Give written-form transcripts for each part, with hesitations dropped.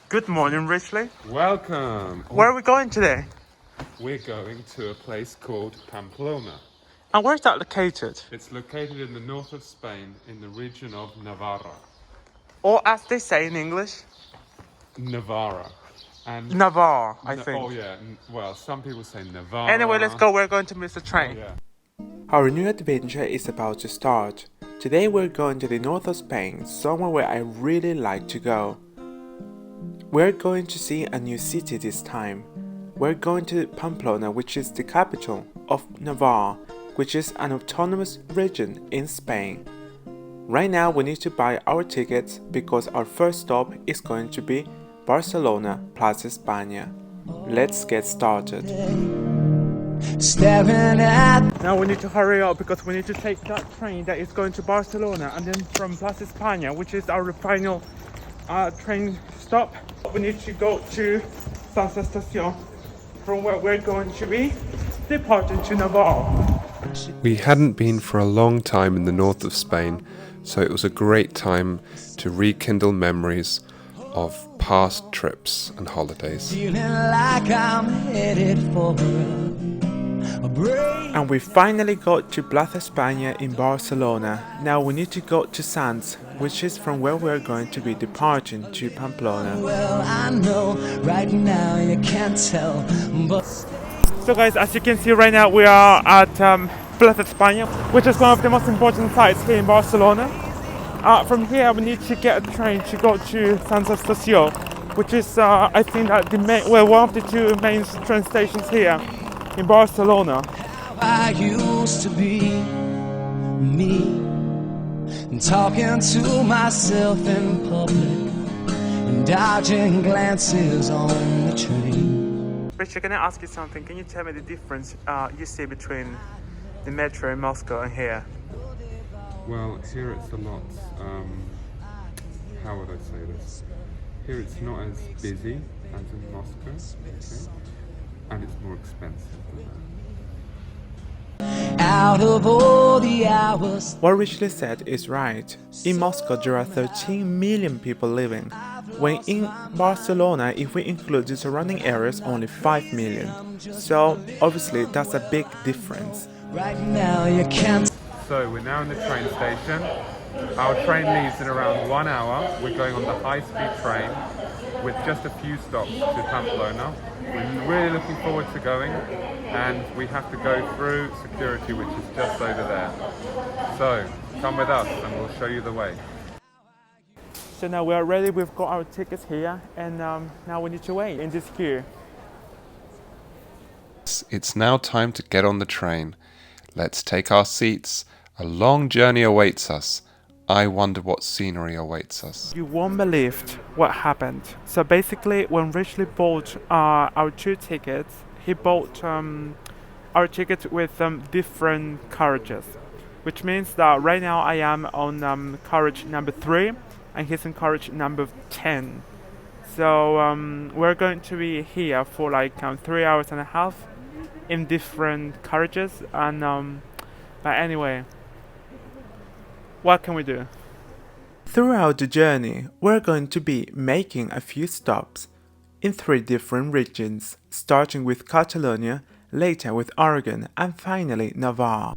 Good morning, Richley. Welcome! Where are we going today? We're going to a place called Pamplona. And where's that located? It's located in the north of Spain in the region of Navarra. Or as they say in English, Navarra. And Navarre, I think. Oh yeah, well, some people say Navarra. Anyway, let's go. We're going to miss the train. Oh, yeah. Our new adventure is about to start. Today we're going to the north of Spain, somewhere where I really like to go. We're going to see a new city this time. We're going to Pamplona, which is the capital of Navarre, which is an autonomous region in Spain. Right now we need to buy our tickets because our first stop is going to be Barcelona plus España. Let's get started. Now we need to hurry up because we need to take that train that is going to Barcelona, and then from Plaza España, which is our final train stop, we need to go to San Estación, from where we're going to be departing to Navarre. We hadn't been for a long time in the north of Spain, so it was a great time to rekindle memories of past trips and holidays. And we finally got to Plaza España in Barcelona. Now we need to go to Sants, which is from where we're going to be departing to Pamplona. Well, I know right now you can't tell, but So guys, as you can see right now, we are at Plaza España, which is one of the most important sites here in Barcelona. From here we need to get a train to go to San Estación, which is I think that one of the two main train stations here in Barcelona. I used to be me, talking to myself in public and dodging glances on the train. Richard, can I ask you something? Can you tell me the difference you see between the metro in Moscow and here? Well, here it's a lot, how would I say this? Here it's not as busy as in Moscow, okay? And it's more expensive than that. Out of all the hours, What Richley said is right. In Moscow there are 13 million people living, when in Barcelona, if we include the surrounding areas, only 5 million. So obviously that's a big difference. right now you can't. So we're now in the train station. Our train leaves in around 1 hour. We're going on the high-speed train with just a few stops to Pamplona. We're really looking forward to going, and we have to go through security, which is just over there. So come with us and we'll show you the way. So now we are ready, we've got our tickets here, and now we need to wait in this queue. It's now time to get on the train. Let's take our seats. A long journey awaits us. I wonder what scenery awaits us. You won't believe what happened. So basically, when Richley bought our two tickets, he bought our tickets with different carriages, which means that right now I am on carriage number 3 and he's in carriage number 10. So we're going to be here for like 3 hours and a half in different carriages, and but anyway, what can we do? Throughout the journey, we're going to be making a few stops in 3 different regions, starting with Catalonia, later with Aragon, and finally Navarre.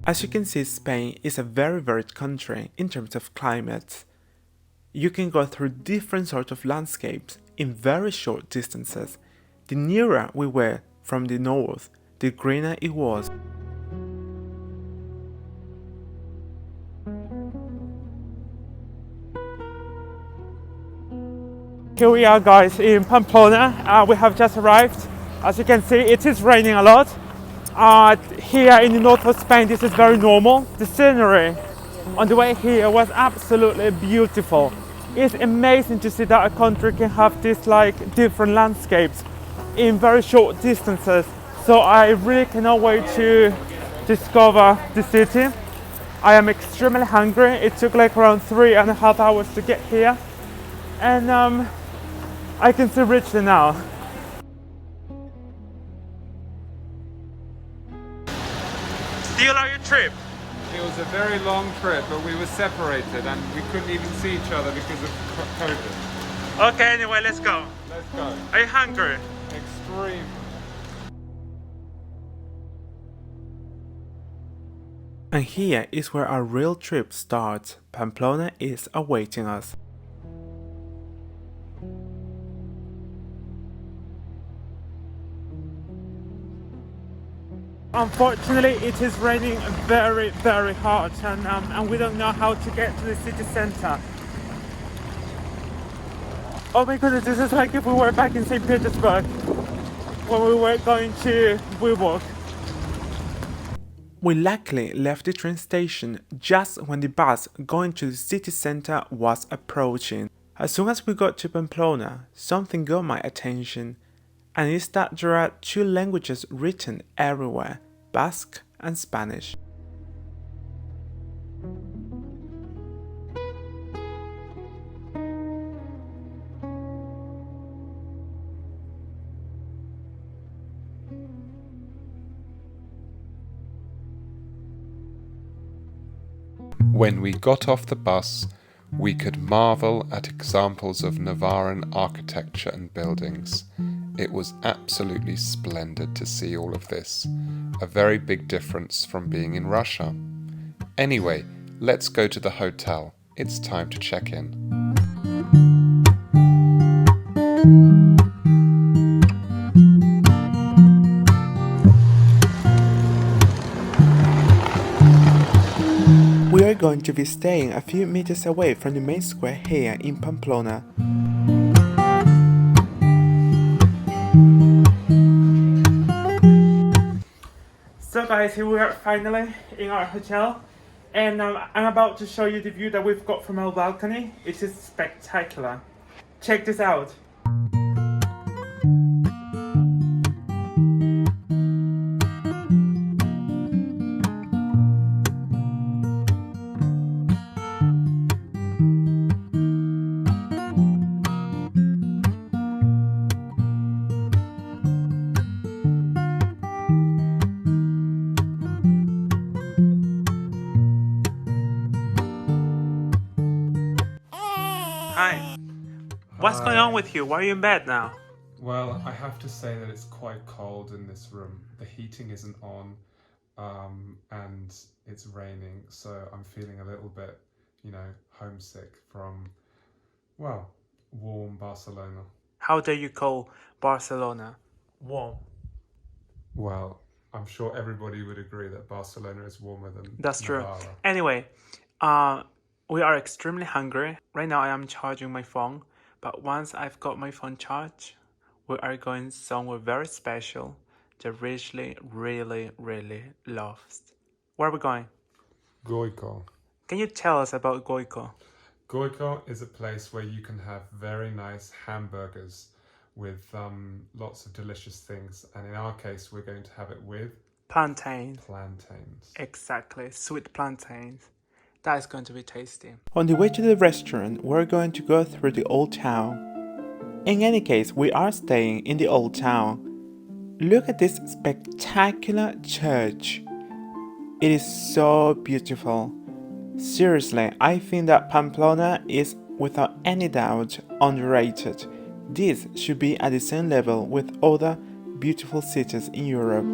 As you can see, Spain is a very varied country in terms of climate. You can go through different sorts of landscapes in very short distances. The nearer we were from the north, the greener it was. Here we are guys in Pamplona. We have just arrived. As you can see, it is raining a lot. Here in the north of Spain, this is very normal. The scenery on the way here was absolutely beautiful. It's amazing to see that a country can have these like different landscapes in very short distances. So I really cannot wait to discover the city. I am extremely hungry. It took like around 3.5 hours to get here, and I can see richly now. Do you like your trip? It was a very long trip, but we were separated and we couldn't even see each other because of COVID. Okay, anyway, let's go. Let's go. Are you hungry? Extreme. And here is where our real trip starts. Pamplona is awaiting us. Unfortunately, it is raining very, very hard, and we don't know how to get to the city center. Oh my goodness, this is like if we were back in St. Petersburg when we were going to Wyborg. We luckily left the train station just when the bus going to the city center was approaching. As soon as we got to Pamplona, something got my attention, and it is that there are two languages written everywhere, Basque and Spanish. When we got off the bus, we could marvel at examples of Navarran architecture and buildings. It was absolutely splendid to see all of this, a very big difference from being in Russia. Anyway, let's go to the hotel. It's time to check in. We are going to be staying a few meters away from the main square here in Pamplona. So guys, here we are finally in our hotel, and I'm about to show you the view that we've got from our balcony. It is spectacular. Check this out. Hi. What's going on with you? Why are you in bed now? Well, I have to say that it's quite cold in this room. The heating isn't on, and it's raining, so I'm feeling a little bit, homesick from, well, warm Barcelona. How dare you call Barcelona warm? Well, I'm sure everybody would agree that Barcelona is warmer than That's true. Navarra. Anyway, we are extremely hungry. Right now I am charging my phone, but once I've got my phone charged, we are going somewhere very special that Richly really, really loves. Where are we going? Goiko. Can you tell us about Goiko? Goiko is a place where you can have very nice hamburgers with lots of delicious things, and in our case we're going to have it with Plantains. plantains. Exactly, sweet plantains. That is going to be tasty. On the way to the restaurant, we're going to go through the old town. In any case, we are staying in the old town. Look at this spectacular church. It is so beautiful. Seriously, I think that Pamplona is without any doubt underrated. This should be at the same level with other beautiful cities in Europe.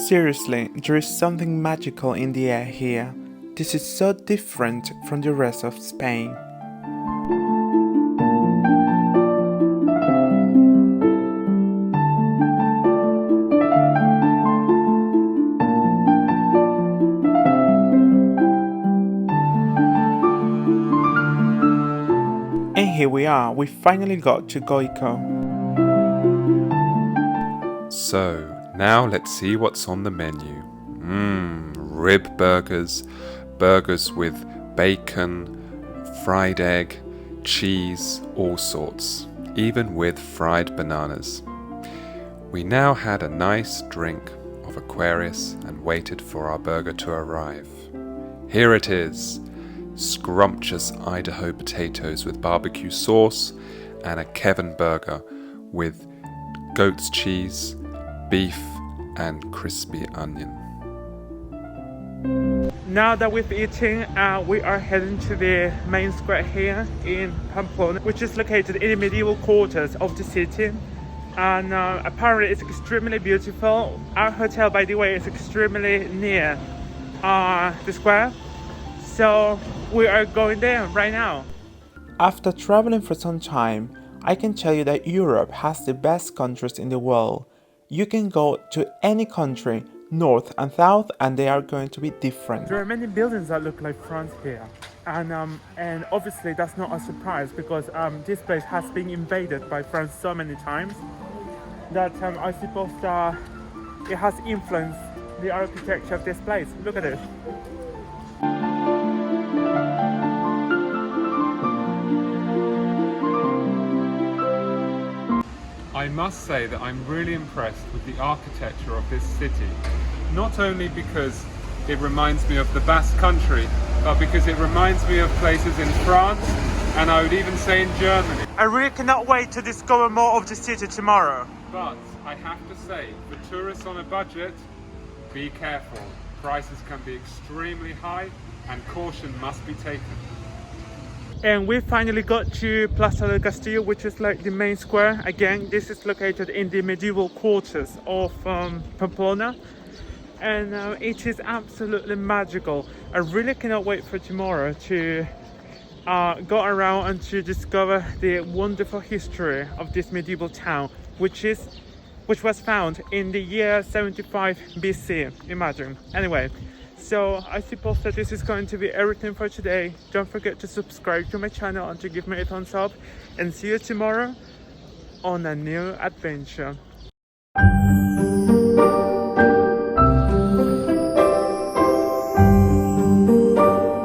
Seriously, there is something magical in the air here. This is so different from the rest of Spain. And here we are, we finally got to Goiko. So, now let's see what's on the menu. Rib burgers, burgers with bacon, fried egg, cheese, all sorts, even with fried bananas. We now had a nice drink of of Aquarius and waited for our burger to arrive. Here it is, scrumptious Idaho potatoes with barbecue sauce and a Kevin burger with goat's cheese, beef and crispy onion. Now that we've eaten, we are heading to the main square here in Pamplona, which is located in the medieval quarters of the city. And apparently it's extremely beautiful. Our hotel, by the way, is extremely near the square. So we are going there right now. After traveling for some time, I can tell you that Europe has the best countries in the world. You can go to any country, north and south, and they are going to be different. There are many buildings that look like France here. And obviously that's not a surprise because this place has been invaded by France so many times that I suppose it has influenced the architecture of this place. Look at it. I must say that I'm really impressed with the architecture of this city, not only because it reminds me of the Basque Country, but because it reminds me of places in France and I would even say in Germany. I really cannot wait to discover more of the city tomorrow. But I have to say, for tourists on a budget, be careful. Prices can be extremely high and caution must be taken. And we finally got to Plaza del Castillo, which is like the main square. Again, this is located in the medieval quarters of Pamplona. And it is absolutely magical. I really cannot wait for tomorrow to go around and to discover the wonderful history of this medieval town, which was found in the year 75 BC. Imagine. Anyway. So I suppose that this is going to be everything for today. Don't forget to subscribe to my channel and to give me a thumbs up. And see you tomorrow on a new adventure.